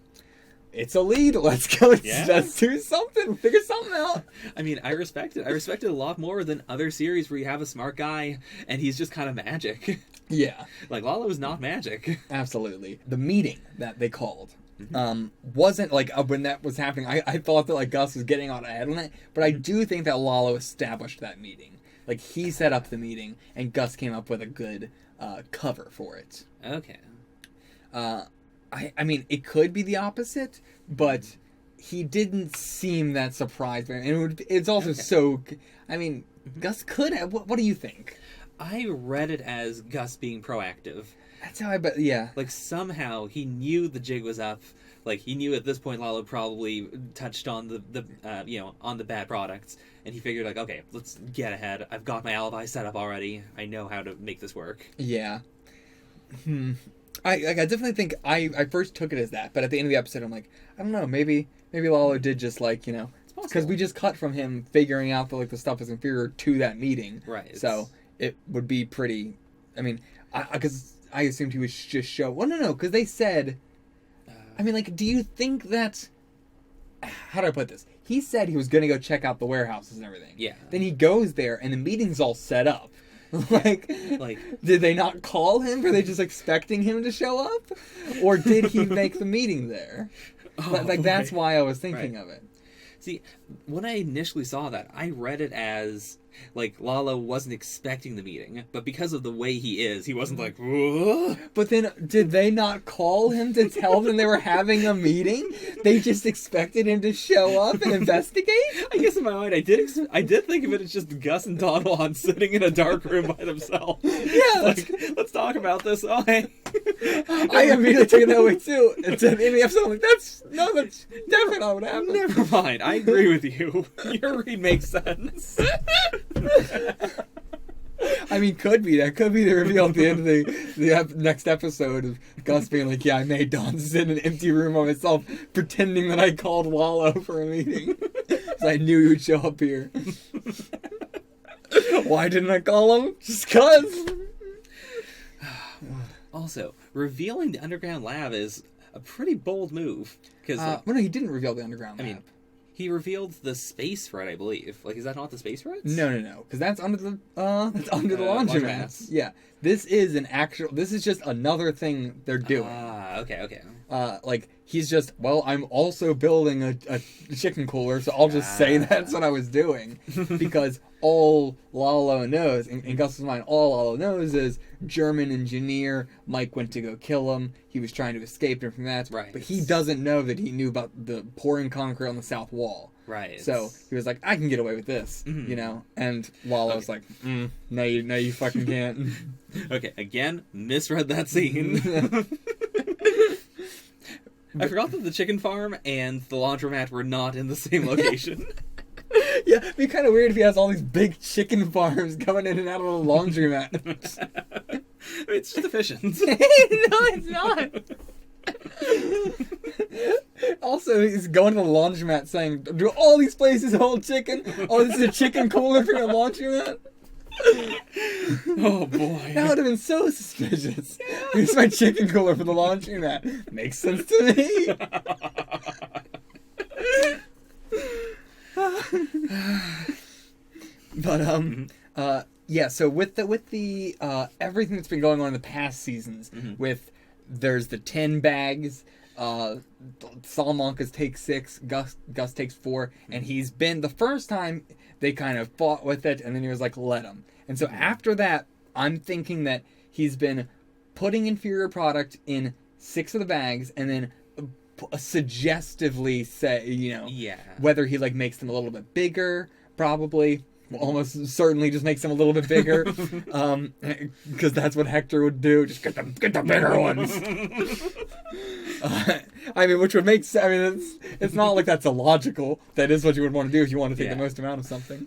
it's a lead. Let's go. Let's do something. Figure something out. I mean, I respect it. I respect it a lot more than other series where you have a smart guy and he's just kind of magic. Yeah. Like, Lalo's not magic. Absolutely. The meeting that they called wasn't when that was happening. I thought that Gus was getting on ahead on it, but I do think that Lalo established that meeting. Like, he set up the meeting, and Gus came up with a good cover for it. Okay. I mean, it could be the opposite, but he didn't seem that surprised. And it's also so... I mean, Gus could have... What do you think? I read it as Gus being proactive. That's how yeah. Like, somehow he knew the jig was up. Like, he knew at this point Lalo probably touched on the bad products, and he figured, okay, let's get ahead. I've got my alibi set up already. I know how to make this work. Yeah. I definitely think I first took it as that, but at the end of the episode, I'm like, I don't know, maybe Lalo did just because we just cut from him figuring out that the stuff is inferior to that meeting, right? So it would be pretty. I mean, because I assumed he was just show. Well, no, because they said. I mean, do you think that? How do I put this? He said he was going to go check out the warehouses and everything. Yeah. Then he goes there, and the meeting's all set up. Did they not call him? Were they just expecting him to show up? Or did he make the meeting there? That's why I was thinking of it. See, when I initially saw that, I read it as like Lalo wasn't expecting the meeting, but because of the way he is, he wasn't like, whoa. But then, did they not call him to tell them they were having a meeting? They just expected him to show up and investigate? I guess in my mind, I did think of it as just Gus and Don Juan sitting in a dark room by themselves. Yeah, let's talk about this. Oh, hey. I immediately took it that way too. And in the episode, I'm like, that's definitely not what happened. Never mind. I agree with you. Your read makes sense. I mean, could be. That could be the reveal at the end of the next episode of Gus being like, yeah, I made Don sit in an empty room by myself, pretending that I called Lalo for a meeting. Because I knew he would show up here. Why didn't I call him? Just because. Also, revealing the underground lab is a pretty bold move. Because well, no, he didn't reveal the underground lab. I mean, he revealed the space thread, I believe. Like, is that not the space threads? No, because that's under the laundromat. Yeah, this is just another thing they're doing. Okay. Like, he's just, well, I'm also building a chicken cooler, so I'll just say that's what I was doing. Because all Lalo knows, in Gus's mind, all Lalo knows is German engineer, Mike went to go kill him, he was trying to escape him from that, right. But he doesn't know that he knew about the pouring concrete on the south wall. Right. So he was like, I can get away with this, you know? And Lalo's like, no, you fucking can't. Okay, again, misread that scene. I forgot that the chicken farm and the laundromat were not in the same location. Yeah, it'd be kind of weird if he has all these big chicken farms coming in and out of the laundromat. It's just efficient. No, it's not. Also, he's going to the laundromat saying, do all these places hold chicken? Oh, this is a chicken cooler for your laundromat? Oh boy. That would have been so suspicious. Here's my chicken cooler for the laundromat. Makes sense to me. But yeah, so with the everything that's been going on in the past seasons, with there's the 10 bags, Salamanca's takes 6, Gus takes 4, and he's been the first time they kind of fought with it, and then he was like, let him. And so after that, I'm thinking that he's been putting inferior product in 6 of the bags, and then suggestively say, you know, whether he like makes them a little bit bigger, probably, almost certainly just makes them a little bit bigger, because that's what Hector would do. Just get the bigger ones. I mean, which would make sense. I mean, it's not like that's illogical. That is what you would want to do if you want to take the most amount of something.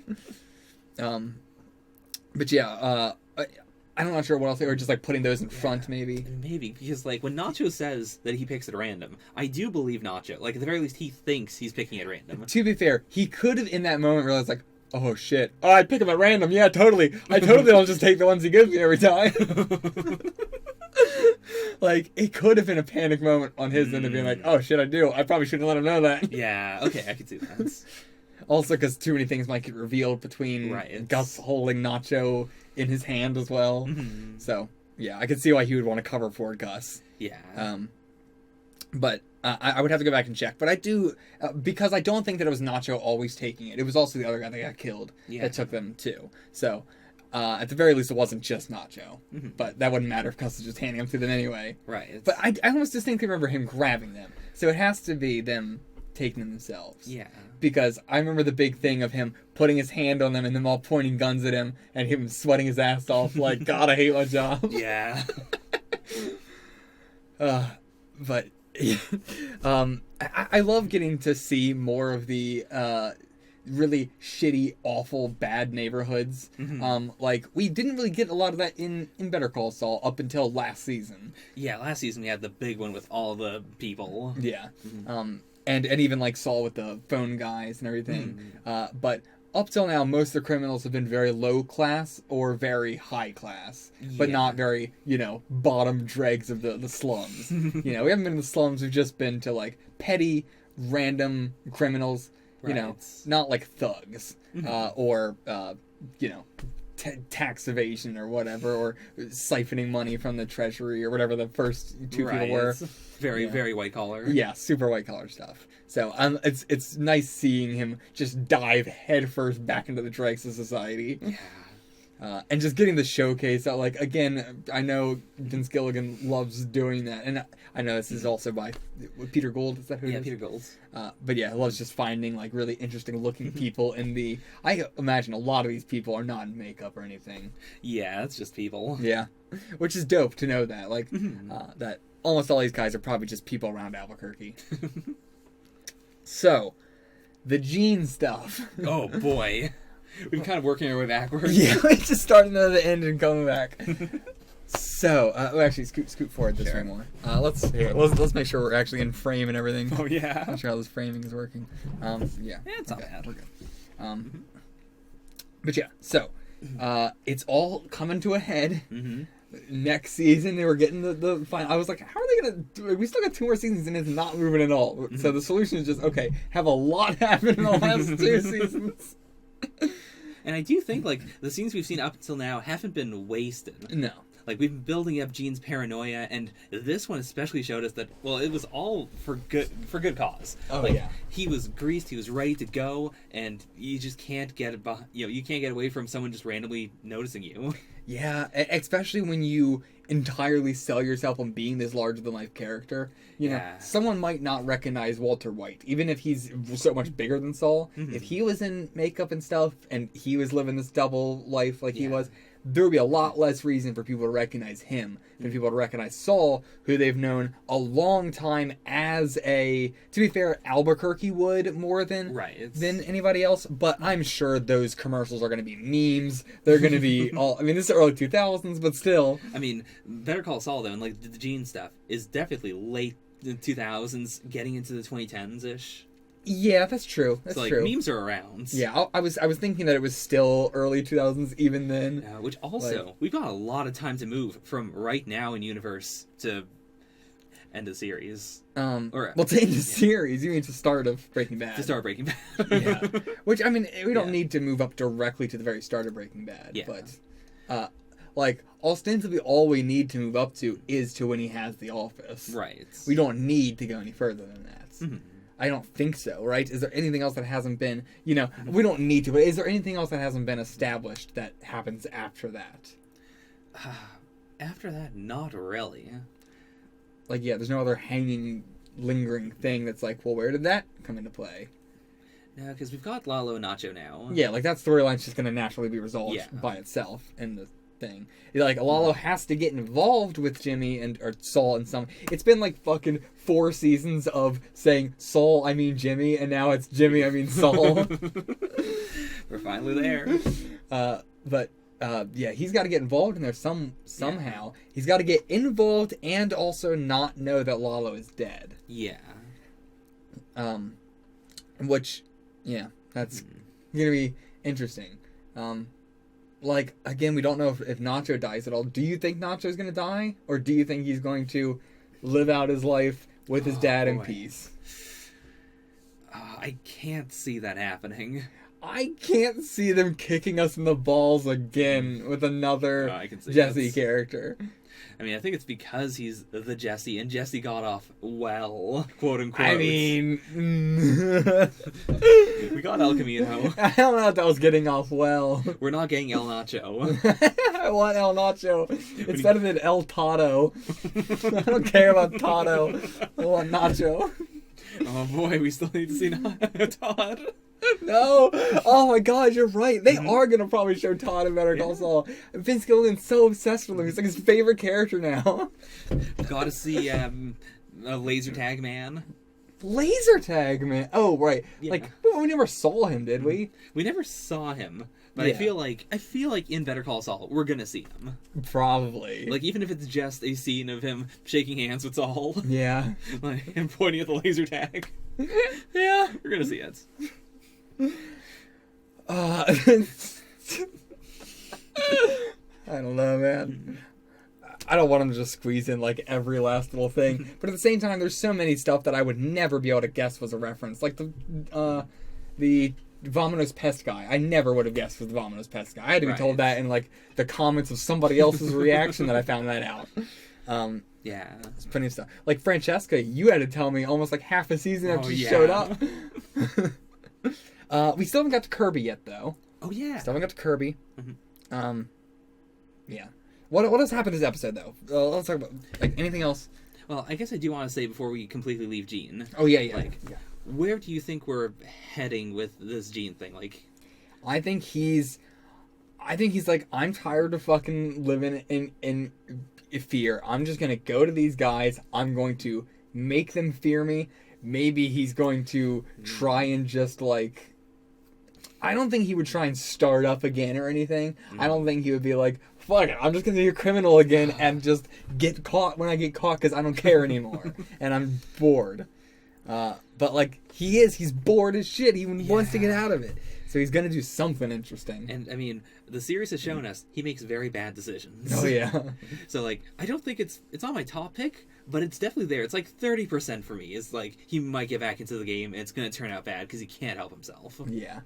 But yeah, I'm not sure what else, or just like putting those in front, maybe. Maybe, because like when Nacho says that he picks at random, I do believe Nacho. Like at the very least, he thinks he's picking at random. To be fair, he could have in that moment realized like, oh shit, oh, I pick them at random. Yeah, totally. I totally don't just take the ones he gives me every time. Like, it could have been a panic moment on his end of being like, oh shit, I do. I probably shouldn't let him know that. Yeah, okay, I could see that. Also, because too many things might get revealed between Gus holding Nacho in his hand as well. Mm-hmm. So, yeah, I could see why he would want to cover for Gus. Yeah. But I would have to go back and check. But I do, because I don't think that it was Nacho always taking it. It was also the other guy that got killed that took them too. So, at the very least, it wasn't just Nacho. Mm-hmm. But that wouldn't matter if Gus was just handing them to them anyway. Right. But I almost distinctly remember him grabbing them. So it has to be them taking them themselves. Yeah. Because I remember the big thing of him putting his hand on them and them all pointing guns at him and him sweating his ass off like, God, I hate my job. Yeah. But I love getting to see more of the really shitty, awful, bad neighborhoods. Mm-hmm. Like, we didn't really get a lot of that in Better Call Saul up until last season. Yeah, last season we had the big one with all the people. Yeah. Mm-hmm. And even like Saul with the phone guys and everything. Mm-hmm. But up till now, most of the criminals have been very low class or very high class, but not very, bottom dregs of the slums. We haven't been in the slums. We've just been to like petty, random criminals. Not like thugs or tax evasion or whatever, or siphoning money from the treasury or whatever the first two people were. It's very white collar. Yeah, super white collar stuff. So it's nice seeing him just dive headfirst back into the dregs of society. Yeah. And just getting the showcase out, like, again, I know Vince Gilligan loves doing that, and I know this is also by Peter Gould, is that who it is? Yeah, Peter Gould. But yeah, loves just finding, like, really interesting looking people in the... I imagine a lot of these people are not in makeup or anything. Yeah, it's just people. Yeah. Which is dope to know that, like, that almost all these guys are probably just people around Albuquerque. So, the Gene stuff. Oh, boy. We've been kind of working our way backwards. Yeah, we just starting at the end and coming back. So, actually, scoot forward this way more. Let's make sure we're actually in frame and everything. Oh yeah. Make sure how this framing is working. Yeah, it's not bad. We're good. But yeah, so it's all coming to a head. Next season, they were getting the final. I was like, how are they gonna do it? We still got 2 more seasons and it's not moving at all. So the solution is just, okay, have a lot happen in the last 2 seasons. And I do think, like, the scenes we've seen up until now haven't been wasted. No. Like, we've been building up Gene's paranoia, and this one especially showed us that, well, it was all for good cause. Oh, like, yeah. He was greased, he was ready to go, and you just can't get you can't get away from someone just randomly noticing you. Yeah, especially when you entirely sell yourself on being this larger-than-life character. You know, someone might not recognize Walter White, even if he's so much bigger than Saul. If he was in makeup and stuff, and he was living this double life like he was, there would be a lot less reason for people to recognize him than people to recognize Saul, who they've known a long time as a... To be fair, Albuquerque would more than anybody else, but I'm sure those commercials are going to be memes. They're going to be all... I mean, this is early 2000s, but still. I mean, Better Call Saul, though, and like the Gene stuff, is definitely late 2000s, getting into the 2010s-ish. Yeah, that's true. That's so, like, true. memes are around. Yeah, I was thinking that it was still early 2000s even then. Which also, we've got a lot of time to move from right now in universe to end of series. To end the series, you mean to start of Breaking Bad. To start Breaking Bad. Yeah. Which, I mean, we don't need to move up directly to the very start of Breaking Bad. Yeah. But, ostensibly all we need to move up to is to when he has the office. Right. We don't need to go any further than that. I don't think so, right? Is there anything else that hasn't been, we don't need to, but is there anything else that hasn't been established that happens after that? After that, not really. Like, yeah, there's no other hanging, lingering thing that's like, well, where did that come into play? No, because we've got Lalo and Nacho now. Yeah, like, that storyline's just going to naturally be resolved by itself in the thing. Like, Lalo has to get involved with Jimmy or Saul in some... It's been, like, fucking 4 seasons of saying Saul, I mean Jimmy, and now it's Jimmy, I mean Saul. We're finally there. Yeah, he's got to get involved in there somehow. He's got to get involved and also not know that Lalo is dead. Yeah. Which, yeah, that's going to be interesting. Like, again, we don't know if Nacho dies at all. Do you think Nacho's going to die? Or do you think he's going to live out his life with his dad in peace? I can't see that happening. I can't see them kicking us in the balls again with another Jesse character. I mean, I think it's because he's the Jesse, and Jesse got off well, quote unquote. I mean... we got El Camino. I don't know if that was getting off well. We're not getting El Nacho. I want El Nacho. It's better than El Tato. I don't care about Tato. I want Nacho. Oh boy, we still need to see Todd. No! Oh my god, you're right. They are gonna probably show Todd in Better Call Saul. Vince Gilligan's so obsessed with him. He's like his favorite character now. Gotta see a laser tag man. Laser tag man? Oh, right. Yeah. Like, we never saw him, did we? We never saw him. But I feel like in Better Call Saul, we're gonna see him. Probably. Like, even if it's just a scene of him shaking hands with Saul. Yeah. Like, and pointing at the laser tag. Yeah. We're gonna see it. I don't know, man. I don't want him to just squeeze in like every last little thing, but at the same time, there's so many stuff that I would never be able to guess was a reference, like the Vominos Pest guy. I never would have guessed was the Vominos Pest guy. I had to be Right. told that in like the comments of somebody else's reaction that I found that out. Yeah. There's plenty of stuff. Like Francesca, you had to tell me almost like half a season after she showed up. We still haven't got to Kirby yet, though. Oh yeah. Still haven't got to Kirby. Yeah. What has happened this episode, though? Let's talk about like anything else. Well, I guess I do want to say before we completely leave Gene. Oh yeah. Like, where do you think we're heading with this Gene thing? Like, I think he's like, I'm tired of fucking living in fear. I'm just gonna go to these guys. I'm going to make them fear me. Maybe he's going to try and just like, I don't think he would try and start up again or anything. I don't think he would be like, fuck it, I'm just gonna be a criminal again and just get caught when I get caught because I don't care anymore and I'm bored. But like he's bored as shit. He wants to get out of it. So he's gonna do something interesting. And I mean, the series has shown us he makes very bad decisions. Oh yeah. So like, I don't think it's on my top pick, but it's definitely there. It's like 30% for me. It's like he might get back into the game and it's gonna turn out bad because he can't help himself. Yeah.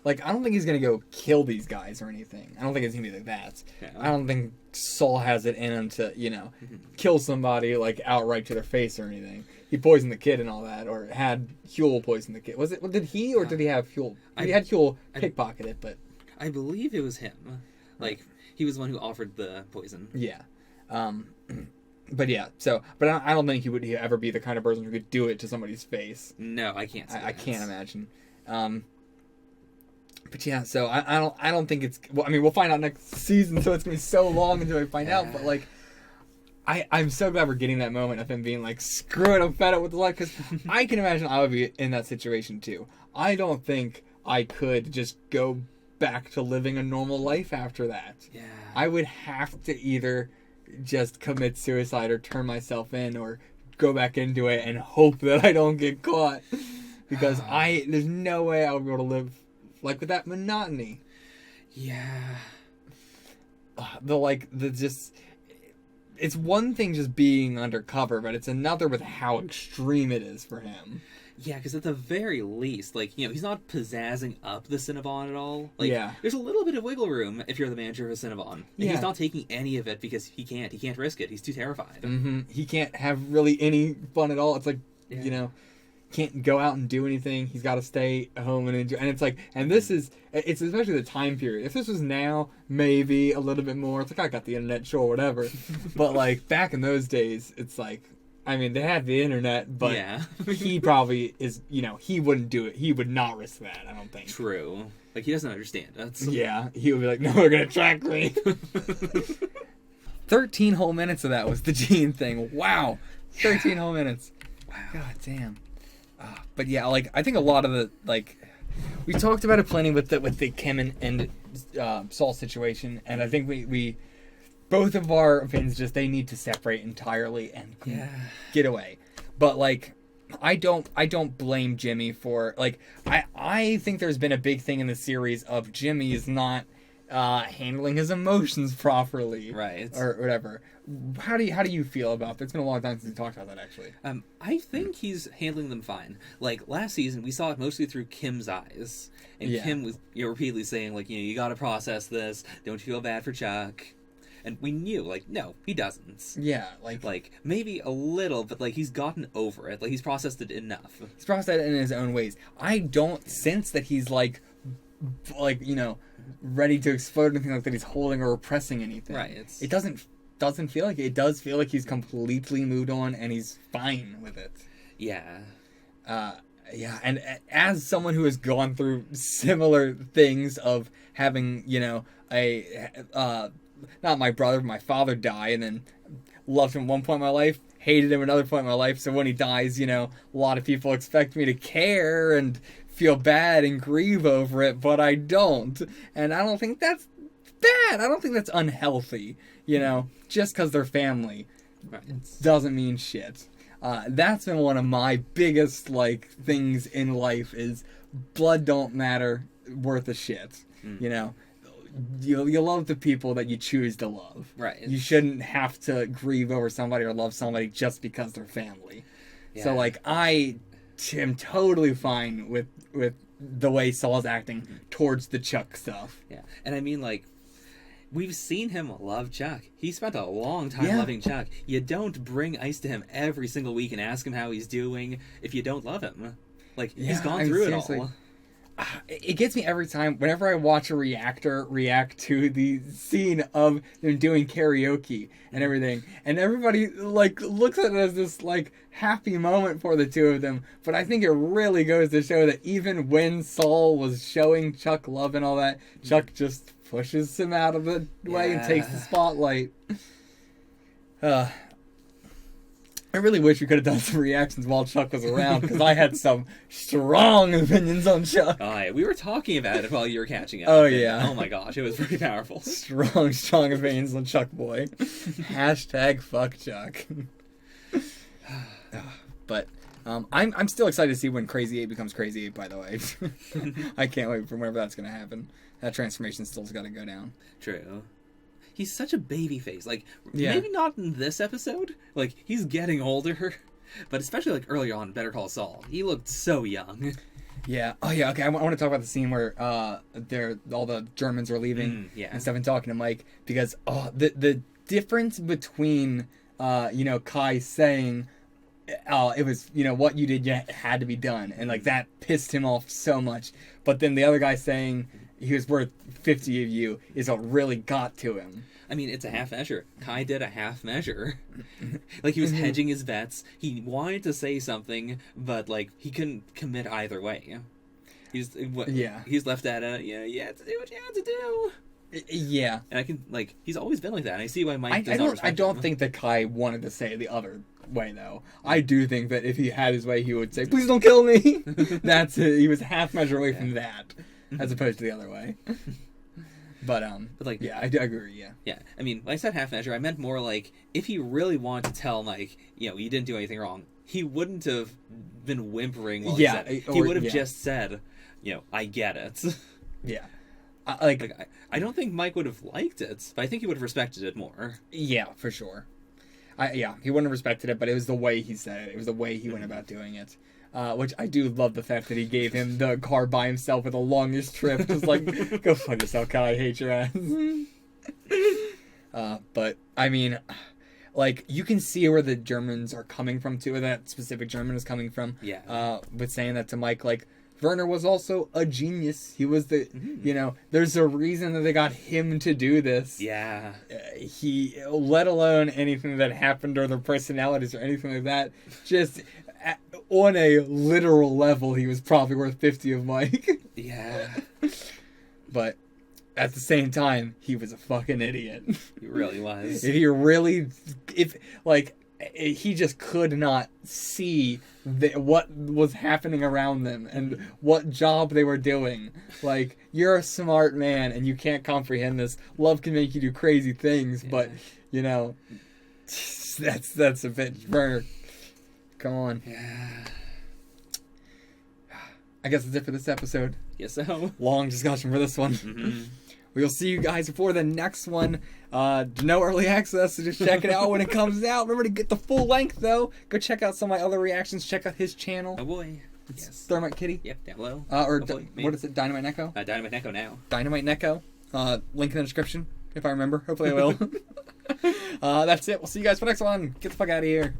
Like, I don't think he's gonna go kill these guys or anything. I don't think it's gonna be like that. Yeah. I don't think Saul has it in him to, kill somebody, like, outright to their face or anything. He poisoned the kid and all that, or had Huel poison the kid. Did he, or did he have Huel? He had Huel pickpocket it, but... I believe it was him. Like, he was the one who offered the poison. Yeah. But yeah, but I don't think he would ever be the kind of person who could do it to somebody's face. No, I can't see I can't imagine. But yeah, so I don't think it's. Well, I mean, we'll find out next season, so it's gonna be so long until we find out. But like, I'm so glad we're getting that moment of him being like, "Screw it, I'm fed up with the life." Because I can imagine I would be in that situation too. I don't think I could just go back to living a normal life after that. Yeah, I would have to either just commit suicide or turn myself in, or go back into it and hope that I don't get caught. Because there's no way I would be able to live. Like, with that monotony. Yeah. It's one thing just being undercover, but it's another with how extreme it is for him. Yeah, because at the very least, like, he's not pizzazzing up the Cinnabon at all. Like, Yeah. There's a little bit of wiggle room if you're the manager of a Cinnabon. And Yeah. he's not taking any of it because he can't risk it. He's too terrified. Mm-hmm. He can't have really any fun at all. It's like, can't go out and do anything. He's got to stay home and enjoy. And it's like, it's especially the time period. If this was now, maybe a little bit more. It's like, I got the internet, sure, whatever. But like back in those days, it's like, I mean, they had the internet, but he probably is, he wouldn't do it. He would not risk that, I don't think. True. Like, he doesn't understand. Yeah, he would be like, no, they're going to track me. 13 whole minutes of that was the Gene thing. Wow. 13 whole minutes. Wow. God damn. But yeah, like, I think a lot of the, like, we talked about it plenty with the Kim and Saul situation, and I think we both of our opinions just, they need to separate entirely and get away. But like, I don't blame Jimmy for, like, I think there's been a big thing in the series of Jimmy is not handling his emotions properly, right, or whatever. How do you feel about that? It's been a long time since we talked about that, actually. I think he's handling them fine. Like, last season, we saw it mostly through Kim's eyes. And Kim was repeatedly saying, like, you gotta process this. Don't feel bad for Chuck. And we knew, like, no, he doesn't. Yeah, like maybe a little, but, like, he's gotten over it. Like, he's processed it enough. He's processed it in his own ways. I don't sense that he's, like, ready to explode or anything like that. He's holding or repressing anything. Right. It doesn't feel like it. It does feel like he's completely moved on and he's fine with it. Yeah. Yeah, and as someone who has gone through similar things of having, not my brother, but my father die, and then loved him at one point in my life, hated him at another point in my life, so when he dies, a lot of people expect me to care and feel bad and grieve over it, but I don't. And I don't think that's bad. I don't think that's unhealthy, just because they're family doesn't mean shit. That's been one of my biggest, things in life is blood don't matter worth a shit, You love the people that you choose to love. Right. You shouldn't have to grieve over somebody or love somebody just because they're family. Yeah. So, I am totally fine with the way Saul's acting towards the Chuck stuff. Yeah, and I mean, like, we've seen him love Chuck. He spent a long time Yeah. loving Chuck. You don't bring ice to him every single week and ask him how he's doing if you don't love him. Like, he's gone through it all. It gets me every time whenever I watch a reactor react to the scene of them doing karaoke and everything, and everybody like looks at it as this like happy moment for the two of them. But I think it really goes to show that even when Saul was showing Chuck love and all that, Chuck just pushes him out of the way and takes the spotlight. I really wish we could have done some reactions while Chuck was around, because I had some strong opinions on Chuck. Oh, yeah. We were talking about it while you were catching up. Oh, and, yeah. oh my gosh, it was pretty powerful. Strong opinions on Chuck Boy. Hashtag fuck Chuck. But I'm still excited to see when Crazy 8 becomes Crazy 8, by the way. I can't wait for whenever that's going to happen. That transformation still's got to go down. True. He's such a baby face. Like, Yeah. maybe not in this episode. Like, he's getting older. But especially, like, earlier on in Better Call Saul. He looked so young. Yeah. Oh, yeah. Okay. I want to talk about the scene where all the Germans are leaving and stuff and talking to Mike, because the difference between Kai saying it was what you did had to be done, and like that pissed him off so much, but then the other guy saying he was worth 50 of you is what really got to him. I mean, it's a half measure. Kai did a half measure. Like, he was hedging his bets. He wanted to say something, but, like, he couldn't commit either way. He's left at you had to do what you had to do. Yeah. And I can, like, he's always been like that. And I see why Mike does not respect I don't him. think that Kai wanted to say it the other way, though. I do think that if he had his way, he would say, "Please don't kill me." That's it. He was half measure away from that, as opposed to the other way. But like, yeah, I agree. Yeah. Yeah. I mean, when I said half measure, I meant more like, if he really wanted to tell Mike, you didn't do anything wrong, he wouldn't have been whimpering while he said it. He would have just said, I get it. Yeah. I don't think Mike would have liked it, but I think he would have respected it more. Yeah, for sure. He wouldn't have respected it, but it was the way he said it. It was the way he went about doing it. Which I do love the fact that he gave him the car by himself with the longest trip. Just like, go fuck yourself, Kai, I hate your ass. But, I mean, like, you can see where the Germans are coming from, too, where that specific German is coming from. Yeah. With saying that to Mike, like, Werner was also a genius. He was the, there's a reason that they got him to do this. Yeah. He, let alone anything that happened or their personalities or anything like that, just on a literal level, he was probably worth 50 of Mike. Yeah. But at the same time, he was a fucking idiot. He really was. He just could not see what was happening around them and what job they were doing. Like, you're a smart man and you can't comprehend this. Love can make you do crazy things, but, that's a bit... Come on. Yeah. I guess that's it for this episode. Yes, so. Long discussion for this one. Mm-hmm. We'll see you guys before the next one. No early access, so just check it out when it comes out. Remember to get the full length, though. Go check out some of my other reactions. Check out his channel. Oh, boy. It's Thermite Kitty. Yep, down below. What is it? Dynamite Neko? Dynamite Neko now. Dynamite Neko. Link in the description, if I remember. Hopefully I will. That's it. We'll see you guys for the next one. Get the fuck out of here.